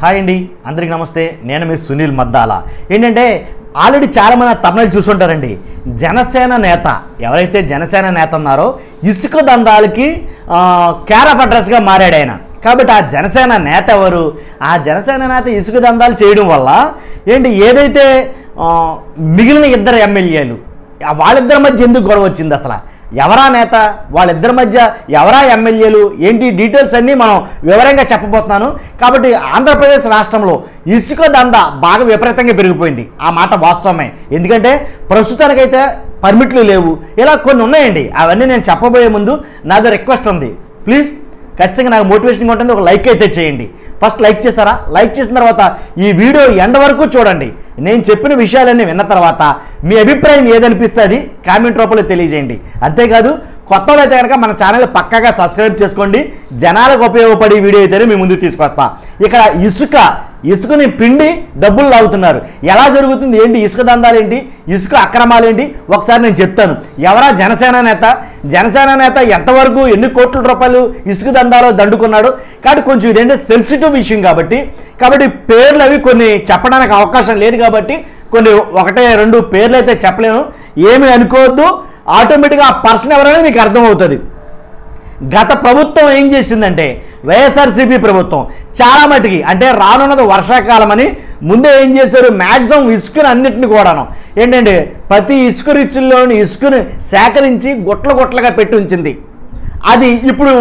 Hi అండి, అందరికీ నమస్తే. నేను మీ సునీల్ మద్దాల. ఏంటంటే ఆల్రెడీ చాలామంది తమిళ చూసుంటారండి. జనసేన నేత ఎవరైతే జనసేన నేత ఉన్నారో ఇసుక దందాలకి కేర్ ఆఫ్ అడ్రస్గా మారాడు ఆయన. కాబట్టి ఆ జనసేన నేత ఎవరు? ఆ జనసేన నేత ఇసుక దందాలు చేయడం వల్ల ఏదైతే మిగిలిన ఇద్దరు ఎమ్మెల్యేలు వాళ్ళిద్దరి మధ్య ఎందుకు గొడవ వచ్చింది? అసలు ఎవరా నేత, వాళ్ళిద్దరి మధ్య ఎవరా ఎమ్మెల్యేలు, ఏంటి డీటెయిల్స్ అన్నీ మనం వివరంగా చెప్పబోతున్నాను. కాబట్టి ఆంధ్రప్రదేశ్ రాష్ట్రంలో ఇసుక దందా బాగా విపరీతంగా పెరిగిపోయింది. ఆ మాట వాస్తవమే. ఎందుకంటే ప్రస్తుతానికైతే పర్మిట్లు లేవు, ఇలా కొన్ని ఉన్నాయండి. అవన్నీ నేను చెప్పబోయే ముందు నాదో రిక్వెస్ట్ ఉంది. ప్లీజ్ ఖచ్చితంగా నాకు మోటివేషన్గా ఉంటుంది, ఒక లైక్ అయితే చేయండి. ఫస్ట్ లైక్ చేశారా? లైక్ చేసిన తర్వాత ఈ వీడియో ఎండ్ వరకు చూడండి. నేను చెప్పిన విషయాలన్నీ విన్న తర్వాత మీ అభిప్రాయం ఏదనిపిస్తే అది కామెంట్ రూపంలో తెలియజేయండి. అంతేకాదు కొత్త అయితే కనుక మన ఛానల్ పక్కాగా సబ్స్క్రైబ్ చేసుకోండి. జనాలకు ఉపయోగపడే వీడియో అయితేనే మీ ముందుకు తీసుకొస్తా. ఇక్కడ ఇసుకని పిండి డబ్బులు లాగుతున్నారు. ఎలా జరుగుతుంది, ఏంటి ఇసుక దందాలు, ఏంటి ఇసుక అక్రమాలు, ఏంటి ఒకసారి నేను చెప్తాను. ఎవరా జనసేన నేత, జనసేన నేత ఎంతవరకు ఎన్ని కోట్ల రూపాయలు ఇసుక దందాలో దండుకున్నాడు. కాబట్టి కొంచెం ఇదేంటి సెన్సిటివ్ విషయం కాబట్టి పేర్లు అవి కొన్ని చెప్పడానికి అవకాశం లేదు. కాబట్టి కొన్ని ఒకటే రెండు పేర్లు అయితే చెప్పలేను. ఏమి అనుకోవద్దు, ఆటోమేటిక్గా ఆ పర్సన్ ఎవరైనా మీకు అర్థమవుతుంది. గత ప్రభుత్వం ఏం చేసిందంటే వైఎస్ఆర్సీపీ ప్రభుత్వం చాలా మటుకి అంటే రానున్నది వర్షాకాలం అని ముందే ఏం చేశారు, మ్యాక్సిమం ఇసుకను అన్నింటిని కూడాను ప్రతి ఇసుక రిచ్చుల్లోని ఇసుకను సేకరించి గుట్లగా పెట్టి ఉంచింది. అది ఇప్పుడు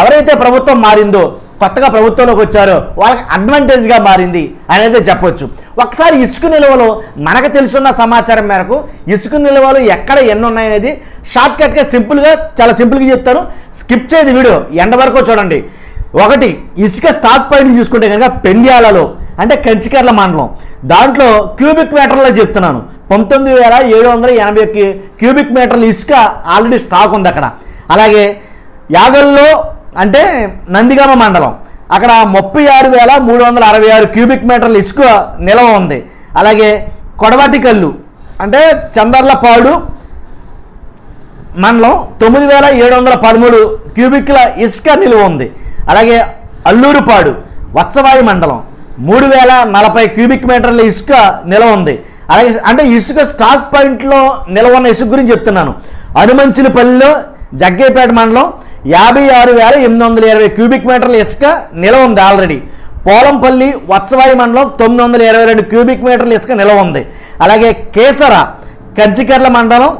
ఎవరైతే ప్రభుత్వం మారిందో, కొత్తగా ప్రభుత్వంలోకి వచ్చారో వాళ్ళకి అడ్వాంటేజ్గా మారింది అనేది చెప్పొచ్చు. ఒకసారి ఇసుక నిల్వలో మనకు తెలుసున్న సమాచారం మేరకు ఇసుక నిల్వలు ఎక్కడ ఎన్ని ఉన్నాయనేది షార్ట్కట్గా చాలా సింపుల్గా చెప్తాను. స్కిప్ చేయదు వీడియో ఎండ వరకు చూడండి. ఒకటి, ఇసుక స్టాక్ పాయింట్లు చూసుకుంటే కనుక పెండ్యాలలో అంటే కంచికర్ల మండలం, దాంట్లో క్యూబిక్ మీటర్లో చెప్తున్నాను 19,780 క్యూబిక్ మీటర్ల ఇసుక ఆల్రెడీ స్టాక్ ఉంది అక్కడ. అలాగే యాగల్లో అంటే నందిగామ మండలం, అక్కడ 36,366 క్యూబిక్ మీటర్ల ఇసుక నిల్వ ఉంది. అలాగే కొడవటికల్లు అంటే చందర్లపాడు మండలం 9,713 క్యూబిక్ల ఇసుక నిల్వ ఉంది. అలాగే అల్లూరుపాడు వత్సవాయి మండలం 3,040 క్యూబిక్ మీటర్ల ఇసుక నిల్వ ఉంది. అలాగే అంటే ఇసుక స్టాక్ పాయింట్లో నిల్వ ఉన్న ఇసుక గురించి చెప్తున్నాను. అనుమంచిలపల్లిలో జగ్గేపేట మండలం 56,820 క్యూబిక్ మీటర్ల ఇసుక నిల్వ ఉంది ఆల్రెడీ. పోలంపల్లి వత్సవాయి మండలం 922 క్యూబిక్ మీటర్ల ఇసుక నిల్వ ఉంది. అలాగే కేసర కంచికర్ల మండలం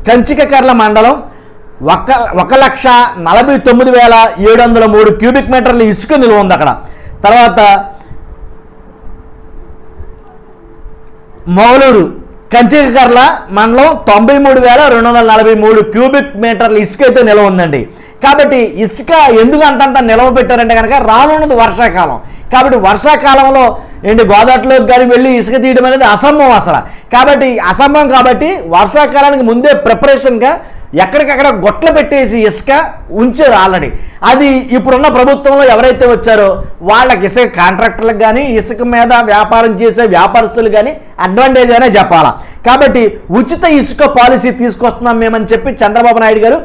1,49,703 క్యూబిక్ మీటర్ల ఇసుక నిల్వ ఉంది అక్కడ. తర్వాత మౌలూరు కంచికర్ల మండలం 93,243 క్యూబిక్ మీటర్ల ఇసుక అయితే నిల్వ ఉందండి. కాబట్టి ఇసుక ఎందుకు అంతంత నిల్వ పెట్టారంటే కనుక రానున్నది వర్షాకాలం. కాబట్టి వర్షాకాలంలో గోదావరిలోకి కానీ వెళ్ళి ఇసుక తీయడం అనేది అసంభవం అసలు. కాబట్టి వర్షాకాలానికి ముందే ప్రిపరేషన్గా ఎక్కడికక్కడ గొట్ల పెట్టేసి ఇసుక ఉంచారు ఆల్రెడీ. అది ఇప్పుడున్న ప్రభుత్వంలో ఎవరైతే వచ్చారో వాళ్ళకి ఇసుక కాంట్రాక్టర్లకు కానీ ఇసుక మీద వ్యాపారం చేసే వ్యాపారస్తులు కానీ అడ్వాంటేజ్ అనే చెప్పాలా. కాబట్టి ఉచిత ఇసుక పాలసీ తీసుకొస్తున్నాం మేమని చెప్పి చంద్రబాబు నాయుడు గారు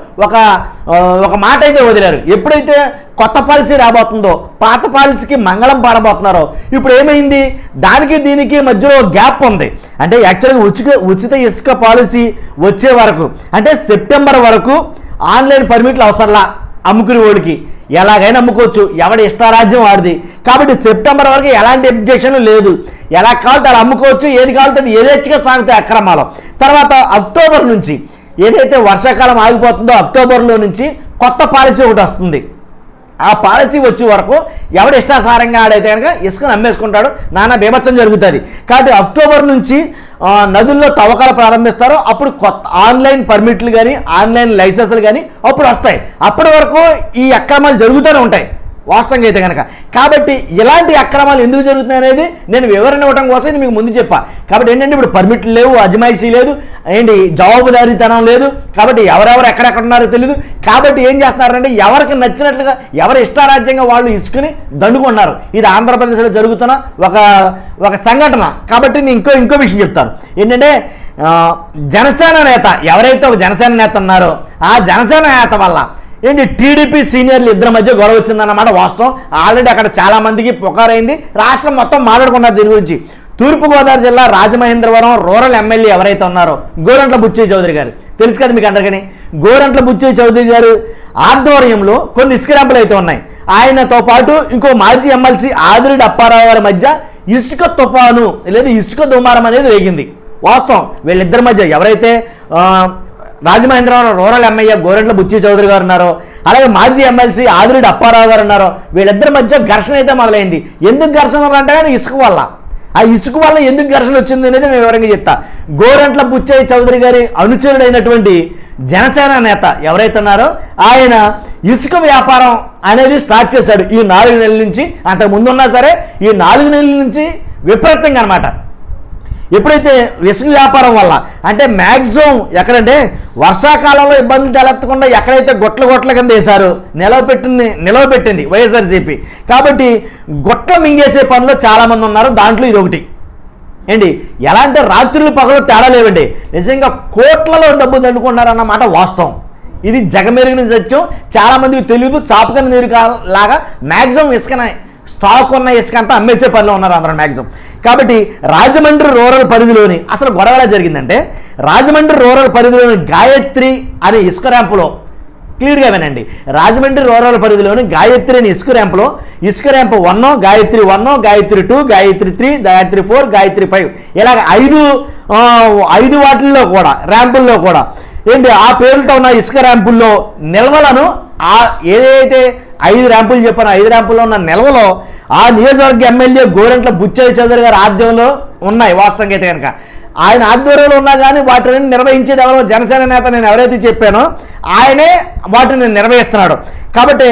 ఒక మాట అయితే వదిలారు. ఎప్పుడైతే కొత్త పాలసీ రాబోతుందో పాత పాలసీకి మంగళం పాడబోతున్నారో ఇప్పుడు ఏమైంది, దానికి దీనికి మధ్యలో గ్యాప్ ఉంది. అంటే యాక్చువల్గా ఉచిత ఇసుక పాలసీ వచ్చే వరకు అంటే సెప్టెంబర్ వరకు ఆన్లైన్ పర్మిట్లు అవసరంలా, అమ్ముకునే వాడికి ఎలాగైనా అమ్ముకోవచ్చు, ఎవడి ఇష్టారాజ్యం వాడిది. కాబట్టి సెప్టెంబర్ వరకు ఎలాంటి అబ్జెక్షన్ లేదు, ఎలా కావాలంటే అలా అమ్ముకోవచ్చు, ఏది కావాలంటే యథేచ్ఛగా సాగుతాయి అక్రమాలు. తర్వాత అక్టోబర్ నుంచి ఏదైతే వర్షాకాలం ఆగిపోతుందో అక్టోబర్లో నుంచి కొత్త పాలసీ ఒకటి వస్తుంది. ఆ పాలసీ వచ్చే వరకు ఎవడు ఇష్టాసారంగా ఆడైతే కనుక ఇసుకను అమ్మేసుకుంటాడు, నానా బీభత్సం జరుగుతుంది. కాబట్టి అక్టోబర్ నుంచి నదుల్లో తవ్వకాలు ప్రారంభిస్తారో అప్పుడు కొత్త ఆన్లైన్ పర్మిట్లు కానీ ఆన్లైన్ లైసెన్సులు కానీ అప్పుడు వస్తాయి. అప్పటి వరకు ఈ అక్రమాలు జరుగుతూనే ఉంటాయి వాస్తవంగా అయితే కనుక. కాబట్టి ఇలాంటి అక్రమాలు ఎందుకు జరుగుతున్నాయి అనేది నేను వివరణ ఇవ్వడం కోసం ఇది మీకు ముందు చెప్పా. కాబట్టి ఏంటంటే ఇప్పుడు పర్మిట్లు లేవు, అజమాయిషీ లేదు, జవాబుదారీతనం లేదు. కాబట్టి ఎవరెవరు ఎక్కడెక్కడ ఉన్నారో తెలియదు. కాబట్టి ఏం చేస్తున్నారంటే ఎవరికి నచ్చినట్లుగా ఎవరి ఇష్టారాజ్యంగా వాళ్ళు ఇసుకుని దండుకున్నారు. ఇది ఆంధ్రప్రదేశ్లో జరుగుతున్న ఒక సంఘటన. కాబట్టి నేను ఇంకో విషయం చెప్తాను. ఏంటంటే జనసేన నేత ఎవరైతే ఒక జనసేన నేత ఉన్నారో ఆ జనసేన నేత వల్ల ఏంటి టీడీపీ సీనియర్లు ఇద్దరి మధ్య గొడవ వచ్చిందన్నమాట వాస్తవం. ఆల్రెడీ అక్కడ చాలా మందికి పుకారైంది, రాష్ట్రం మొత్తం మాట్లాడుకున్నారు దీని గురించి. తూర్పుగోదావరి జిల్లా రాజమహేంద్రవరం రూరల్ ఎమ్మెల్యే ఎవరైతే ఉన్నారో గోరంట్ల బుచ్చయ్య చౌదరి గారు, తెలుసు కదా మీకు అందరికీ. గోరంట్ల బుచ్చయ్య చౌదరి గారు ఆధ్వర్యంలో కొన్ని ఇసుక ర్యాంపులు అయితే ఉన్నాయి. ఆయనతో పాటు ఇంకో మాజీ ఎమ్మెల్సీ ఆదిరెడ్డి అప్పారావు గారి మధ్య ఇసుక తుఫాను లేదా ఇసుక దుమారం అనేది రేగింది. వాస్తవం వీళ్ళిద్దరి మధ్య ఎవరైతే రాజమహేంద్రవరం రూరల్ ఎమ్మెల్యే గోరంట్ల బుచ్చయ్య చౌదరి గారు ఉన్నారో, అలాగే మాజీ ఎమ్మెల్సీ ఆదిరెడ్డి అప్పారావు గారు ఉన్నారో, వీళ్ళిద్దరి మధ్య ఘర్షణ అయితే మొదలైంది. ఎందుకు ఘర్షణ అంటే కానీ ఇసుక వల్ల. ఆ ఇసుక వల్ల ఎందుకు ఘర్షణ వచ్చింది అనేది మేము వివరంగా చెప్తా. గోరంట్ల బుచ్చయ్య చౌదరి గారి అనుచరుడైనటువంటి జనసేన నేత ఎవరైతే ఉన్నారో ఆయన ఇసుక వ్యాపారం అనేది స్టార్ట్ చేశాడు ఈ 4 నెలల నుంచి. అంతకు ముందున్నా సరే ఈ 4 నెలల నుంచి విపరీతంగా అనమాట. ఎప్పుడైతే ఇసుక వ్యాపారం వల్ల అంటే మ్యాక్సిమం ఎక్కడంటే వర్షాకాలంలో ఇబ్బందులు తలెత్తకుండా ఎక్కడైతే గొట్ల కింద వేశారో నిలవబెట్టింది వైఎస్ఆర్సీపీ. కాబట్టి గొట్ల మింగేసే పనిలో చాలామంది ఉన్నారు, దాంట్లో ఇది ఒకటి. ఏంటి ఎలా అంటే రాత్రులు పగలు తేడా లేవండి, నిజంగా కోట్లలో డబ్బు దండుకున్నారన్నమాట వాస్తవం. ఇది జగమెరిగిన సత్యం, చాలామందికి తెలియదు. చాపకంద నీరు లాగా మ్యాక్సిమం ఇసుకన స్టాక్ ఉన్న ఇసుక అంతా అమ్మేసే పనిలో ఉన్నారు అందరూ మ్యాక్సిమం. కాబట్టి రాజమండ్రి రూరల్ పరిధిలోని అసలు గొడవ ఎలా జరిగిందంటే, రాజమండ్రి రూరల్ పరిధిలోని గాయత్రి అనే ఇసుక ర్యాంపులో క్లియర్గా వినండి. రాజమండ్రి రూరల్ పరిధిలోని గాయత్రి అనే ఇసుక ర్యాంపులో ఇసుక ర్యాంపు 1, గాయత్రి 1, గాయత్రి 2, గాయత్రి 3, గాయత్రి 4, గాయత్రి 5 ఇలాగ 5 వాటిల్లో కూడా ర్యాంపుల్లో కూడా ఏంటి ఆ పేర్లతో ఉన్న ఇసుక ర్యాంపుల్లో నిల్వలను ఏదైతే 5 ర్యాంపులు చెప్పాను 5 ర్యాంపుల్లో ఉన్న నిల్వలో ఆ నియోజకవర్గ ఎమ్మెల్యే గోరంట్ల బుచ్చయ్య చౌదరి గారి ఆధ్వర్యంలో ఉన్నాయి. వాస్తవంగా అయితే కనుక ఆయన ఆధ్వర్యంలో ఉన్నా కానీ వాటిని నిర్వహించేది ఎవరో జనసేన నేత నేను ఎవరైతే చెప్పానో ఆయనే వాటిని నిర్వహిస్తున్నాడు. కాబట్టి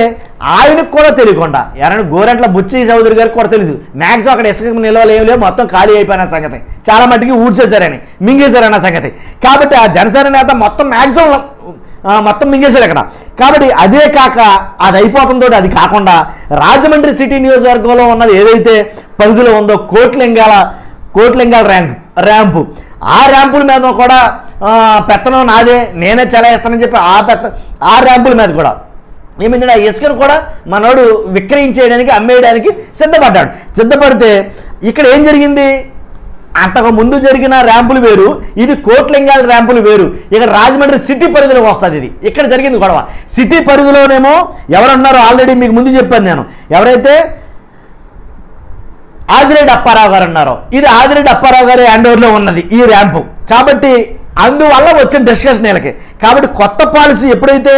ఆయనకు కూడా తెలియకుండా ఎవరైనా గోరంట్ల బుచ్చయ్య చౌదరి గారికి కూడా తెలియదు. మ్యాక్సిమం అక్కడ ఇసుక నిల్వలు ఏమి లేవు, మొత్తం ఖాళీ అయిపోయిన సంగతి, చాలా మట్టికి ఊడ్చేశారని మింగేశారన్న సంగతి. కాబట్టి ఆ జనసేన నేత మొత్తం మ్యాక్సిమం మొత్తం మింగేశారు అక్కడ. కాబట్టి అదే కాక అది అయిపోవడంతో అది కాకుండా రాజమండ్రి సిటీ నియోజకవర్గంలో ఉన్నది ఏదైతే పరిధిలో ఉందో కోట్లింగాల ర్యాంపు ఆ ర్యాంపుల మీద కూడా పెత్తనం నాదే, నేనే చెలాయిస్తానని చెప్పి ఆ ర్యాంపుల మీద కూడా ఏమైందంటే ఆ ఇసుకను కూడా మనోడు విక్రయించేయడానికి అమ్మేయడానికి సిద్ధపడితే ఇక్కడ ఏం జరిగింది, అంతకు ముందు జరిగిన ర్యాంపులు వేరు, ఇది కోట్లింగాల ర్యాంపులు వేరు. ఇక్కడ రాజమండ్రి సిటీ పరిధిలోకి వస్తుంది. ఇది ఇక్కడ జరిగింది గొడవ. సిటీ పరిధిలోనేమో ఎవరున్నారో ఆల్రెడీ మీకు ముందు చెప్పాను నేను, ఎవరైతే ఆదిరెడ్డి అప్పారావు గారు అన్నారో ఇది ఆదిరెడ్డి అప్పారావు గారి హ్యాండ్ ఓవర్లో ఉన్నది ఈ ర్యాంపు. కాబట్టి అందువల్ల వచ్చిన డిస్కషన్ వీళ్ళకి. కాబట్టి కొత్త పాలసీ ఎప్పుడైతే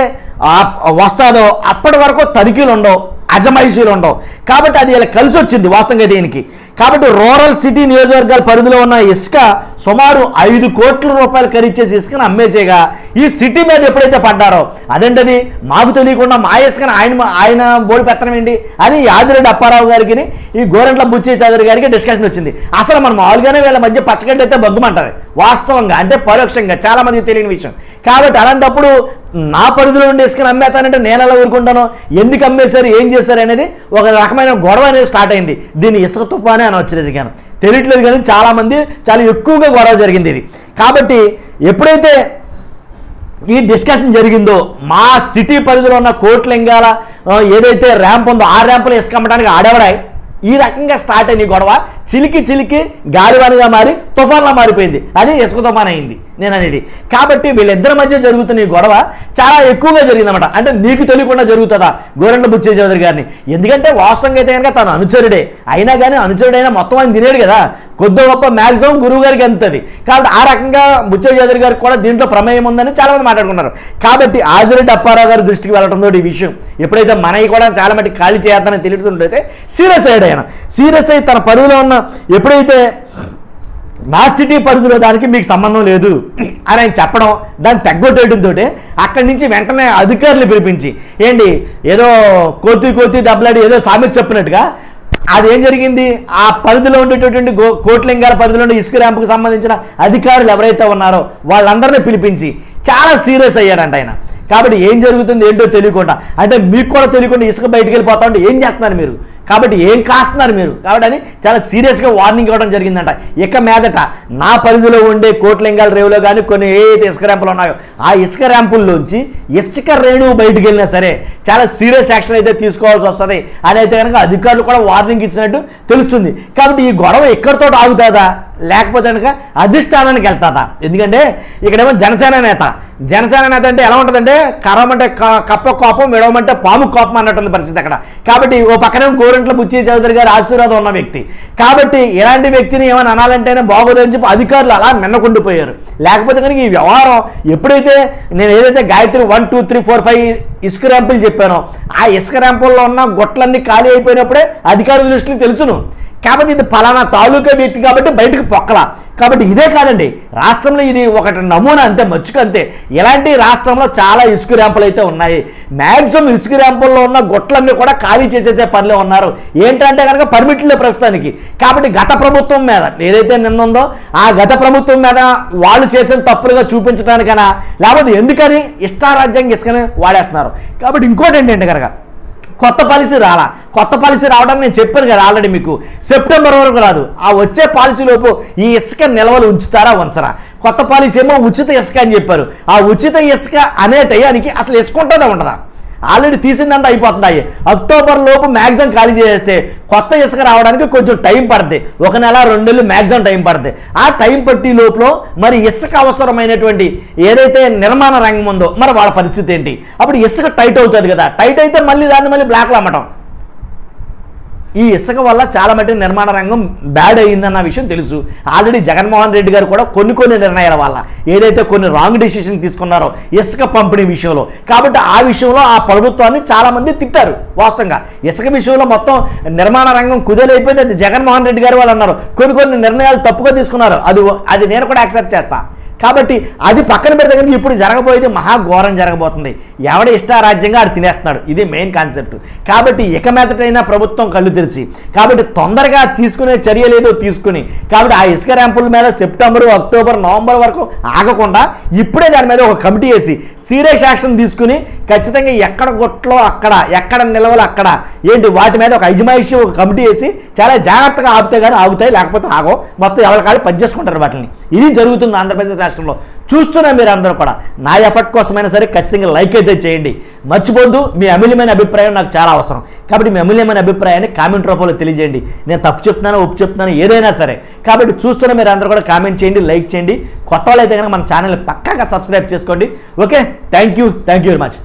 వస్తుందో అప్పటి వరకు తనిఖీలు ఉండవు, అజమాయిషీలు ఉండవు. కాబట్టి అది ఇలా కలిసి వచ్చింది వాస్తవంగా దీనికి. కాబట్టి రూరల్ సిటీ నియోజకవర్గాల పరిధిలో ఉన్న ఇసుక సుమారు 5 కోట్ల రూపాయలు ఖరీదు చేసి ఇసుకను అమ్మేసేగా ఈ సిటీ మీద ఎప్పుడైతే పడ్డారో అదేంటది మాకు తెలియకుండా మా ఇసుకను ఆయన బోడి పెట్టడం ఏంటి అని ఆదిరెడ్డి అప్పారావు గారికి ఈ గోరంట్ల బుచ్చయ్య చౌదరి గారికి డిస్కషన్ వచ్చింది. అసలు మనం మామూలుగానే వీళ్ళ మధ్య పచ్చగడ్డ అయితే బగ్గుమంటది వాస్తవంగా, అంటే పరోక్షంగా చాలా మందికి తెలియని విషయం. కాబట్టి అలాంటప్పుడు నా పరిధిలో ఉండే ఇసుకను అమ్మేతానంటే నేను ఎలా ఊరుకుంటాను, ఎందుకు అమ్మేశారు, ఏం చేశారు అనేది ఒక రకమైన గొడవ అనేది స్టార్ట్ అయింది. దీన్ని ఇసుక తుఫానే అని వచ్చేది కానీ తెలియట్లేదు, కానీ చాలామంది చాలా ఎక్కువగా గొడవ జరిగింది ఇది. కాబట్టి ఎప్పుడైతే ఈ డిస్కషన్ జరిగిందో మా సిటీ పరిధిలో ఉన్న కోట్లింగాల ఏదైతే ర్యాంప్ ఉందో ఆ ర్యాంపులో ఇసుక అమ్మడానికి ఆడేవాడాయి ఈ రకంగా స్టార్ట్ అయిన గొడవ చిలికి గాలివానిగా మారి తుఫాన్లా మారిపోయింది. అది ఇసుక తుఫాన్ అయింది నేను అనేది. కాబట్టి వీళ్ళిద్దరి మధ్య జరుగుతున్న ఈ గొడవ చాలా ఎక్కువగా జరిగిందన్నమాట. అంటే నీకు తెలియకుండా జరుగుతుందా గోరంట్ల బుచ్చయ్య చౌదరి గారిని, ఎందుకంటే వాస్తవంగా అయితే కనుక తను అనుచరుడే అయినా కానీ అనుచరుడైనా మొత్తం ఆయన తినేడు కదా, కొద్ది గొప్ప మ్యాక్సిమం గురువు గారికి అంతది. కాబట్టి ఆ రకంగా బుచ్చయ్య చౌదరి గారికి కూడా దీంట్లో ప్రమేయం ఉందని చాలా మంది మాట్లాడుకున్నారు. కాబట్టి ఆదిరెడ్డి అప్పారావు గారి దృష్టికి వెళ్ళడంతో ఈ విషయం ఎప్పుడైతే మనకి కూడా చాలా మట్టి ఖాళీ చేద్దామని తెలియతుంటే సీరియస్ అయ్యాడు ఆయన. సీరియస్ అయ్యి తన పరిధిలో ఉన్న ఎప్పుడైతే నా సిటీ పరిధిలో దానికి మీకు సంబంధం లేదు అని ఆయన చెప్పడం, దాన్ని తగ్గొట్టేయడంతో అక్కడి నుంచి వెంటనే అధికారులు పిలిపించి ఏంటి ఏదో కోతి దెబ్బలాడి ఏదో సామెత చెప్పినట్టుగా అదేం జరిగింది, ఆ పరిధిలో ఉండేటటువంటి కోట్లింగాల పరిధిలో ఉండే ఇసుక ర్యాంపుకు సంబంధించిన అధికారులు ఎవరైతే ఉన్నారో వాళ్ళందరినీ పిలిపించి చాలా సీరియస్ అయ్యాడంట ఆయన. కాబట్టి ఏం జరుగుతుంది ఏంటో తెలియకుండా, అంటే మీకు కూడా తెలియకుండా ఇసుక బయటికి వెళ్ళిపోతా ఉంటే ఏం చేస్తున్నారు మీరు. కాబట్టి ఏం కాస్తున్నారు మీరు కాబట్టి అని చాలా సీరియస్గా వార్నింగ్ ఇవ్వడం జరిగిందంట. ఇక మీదట నా పరిధిలో ఉండే కోట్లింగాల రేవులో కానీ కొన్ని ఏదైతే ఇసుక ర్యాంపులు ఉన్నాయో ఆ ఇసుక ర్యాంపుల్లోంచి ఇసుక రేణువు బయటకు వెళ్ళినా సరే చాలా సీరియస్ యాక్షన్ అయితే తీసుకోవాల్సి వస్తుంది అని అయితే కనుక అధికారులు కూడా వార్నింగ్ ఇచ్చినట్టు తెలుస్తుంది. కాబట్టి ఈ గొడవ ఎక్కడితో ఆగుతుందా లేకపోతే కనుక అధిష్టానానికి వెళ్తాదా? ఎందుకంటే ఇక్కడేమో జనసేన నేత అంటే ఎలా ఉంటుందంటే కరమంటే కప్ప కోపం, విడవమంటే పాము కోపం అన్నట్టుంది పరిస్థితి అక్కడ. కాబట్టి ఓ పక్కనే గోరంట్ల బుచ్చి చౌదరి గారి ఆశీర్వాదం ఉన్న వ్యక్తి కాబట్టి ఇలాంటి వ్యక్తిని ఏమైనా అనాలంటేనే బాగోదని చెప్పి అధికారులు అలా మిన్నకుండిపోయారు. లేకపోతే కనుక ఈ వ్యవహారం ఎప్పుడైతే నేను ఏదైతే గాయత్రి 1 2 3 4 5 ఇసుక ర్యాంపులు చెప్పానో ఆ ఇసుక ర్యాంపుల్లో ఉన్న గొట్లన్నీ ఖాళీ అయిపోయినప్పుడే అధికారుల దృష్టికి తెలుసును. కాబట్టి ఇది ఫలానా తాలూకా వ్యక్తి కాబట్టి బయటకు పొక్కల. కాబట్టి ఇదే కాదండి, రాష్ట్రంలో ఇది ఒకటి నమూనా అంతే, మచ్చుక అంతే. ఇలాంటి రాష్ట్రంలో చాలా ఇసుక ర్యాంపులు అయితే ఉన్నాయి. మ్యాక్సిమం ఇసుక ర్యాంపుల్లో ఉన్న గొట్లన్నీ కూడా ఖాళీ చేసేసే పనిలో ఉన్నారు. ఏంటంటే కనుక పర్మిట్లే ప్రస్తుతానికి. కాబట్టి గత ప్రభుత్వం మీద ఏదైతే నిన్న ఉందో ఆ గత ప్రభుత్వం మీద వాళ్ళు చేసిన తప్పులుగా చూపించడానికైనా లేకపోతే ఎందుకని ఇష్టారాజ్యంగా ఇసుకని వాడేస్తున్నారు. కాబట్టి ఇంకోటి ఏంటంటే కనుక కొత్త పాలసీ రావడానికి నేను చెప్పాను కదా ఆల్రెడీ మీకు, సెప్టెంబర్ వరకు రాదు. ఆ వచ్చే పాలసీలోపు ఈ ఇసుక నిల్వలు ఉంచుతారా ఉంచరా? కొత్త పాలసీ ఏమో ఉచిత ఇసుక అని చెప్పారు. ఆ ఉచిత ఇసుక అనే టయానికి అసలు ఇసుక ఉంటుందా ఉండదా? ఆల్రెడీ తీసిందంతా అయిపోతుంది. అక్టోబర్ లోపు మ్యాక్సిమం ఖాళీ చేస్తే కొత్త ఇసుక రావడానికి కొంచెం టైం పడుతుంది. 1 నెల 2 నెలలు మ్యాక్సిమం టైం పడుతుంది. ఆ టైం పట్టి లోపల మరి ఇసుక అవసరమైనటువంటి ఏదైతే నిర్మాణ రంగం ఉందో మరి వాళ్ళ పరిస్థితి ఏంటి? అప్పుడు ఇసుక టైట్ అవుతుంది కదా, టైట్ అయితే మళ్ళీ దాన్ని మళ్ళీ బ్లాక్లో అమ్మటం. ఈ ఇసుక వల్ల చాలా మటుకు నిర్మాణ రంగం బ్యాడ్ అయ్యిందన్న విషయం తెలుసు. ఆల్రెడీ జగన్మోహన్ రెడ్డి గారు కూడా కొన్ని నిర్ణయాల వల్ల ఏదైతే కొన్ని రాంగ్ డెసిషన్ తీసుకున్నారో ఇసుక పంపిణీ విషయంలో, కాబట్టి ఆ విషయంలో ఆ ప్రభుత్వాన్ని చాలామంది తిట్టారు. వాస్తవంగా ఇసుక విషయంలో మొత్తం నిర్మాణ రంగం కుదేలైపోయింది. అది జగన్మోహన్ రెడ్డి గారు వాళ్ళు అన్నారు కొన్ని నిర్ణయాలు తప్పుగా తీసుకున్నారు. అది నేను కూడా యాక్సెప్ట్ చేస్తా. కాబట్టి అది పక్కన పెడితే కనుక ఇప్పుడు జరగబోయేది మహాఘోరం జరగబోతుంది. ఎవడ ఇష్టారాజ్యంగా ఆడు తినేస్తున్నాడు, ఇది మెయిన్ కాన్సెప్ట్. కాబట్టి ఇక మీదటైనా ప్రభుత్వం కళ్ళు తెరిచి కాబట్టి తొందరగా తీసుకునే చర్యలు ఏదో తీసుకుని కాబట్టి ఆ ఇసుక ర్యాంపుల మీద సెప్టెంబర్, అక్టోబర్, నవంబర్ వరకు ఆగకుండా ఇప్పుడే దాని మీద ఒక కమిటీ వేసి సీరియస్ యాక్షన్ తీసుకుని ఖచ్చితంగా ఎక్కడ గొట్లో అక్కడ, ఎక్కడ నిలవలు అక్కడ ఏంటి వాటి మీద ఒక అజమాయిషి ఒక కమిటీ వేసి చాలా జాగ్రత్తగా ఆపితే కానీ ఆగుతాయి, లేకపోతే ఆగో మొత్తం ఎవరి కాళ్ళు పనిచేసుకుంటారు వాటిని. ఇది జరుగుతుంది ఆంధ్రప్రదేశ్ రాష్ట్రంలో. చూస్తున్నా మీరు అందరూ కూడా నా ఎఫర్ట్ కోసమైనా సరే ఖచ్చితంగా లైక్ అయితే చేయండి. మర్చిపోద్దు, మీ అమూల్యమైన అభిప్రాయం నాకు చాలా అవసరం. కాబట్టి మీ అమూల్యమైన అభిప్రాయాన్ని కామెంట్ రూపంలో తెలియజేయండి. నేను తప్పు చెప్తున్నాను, ఒప్పు చెప్తున్నాను, ఏదైనా సరే. కాబట్టి చూస్తున్న మీరు అందరూ కూడా కామెంట్ చేయండి, లైక్ చేయండి. కొత్త వాళ్ళు అయితే కనుక మన ఛానల్ పక్కాగా సబ్స్క్రైబ్ చేసుకోండి. Okay, thank you very much.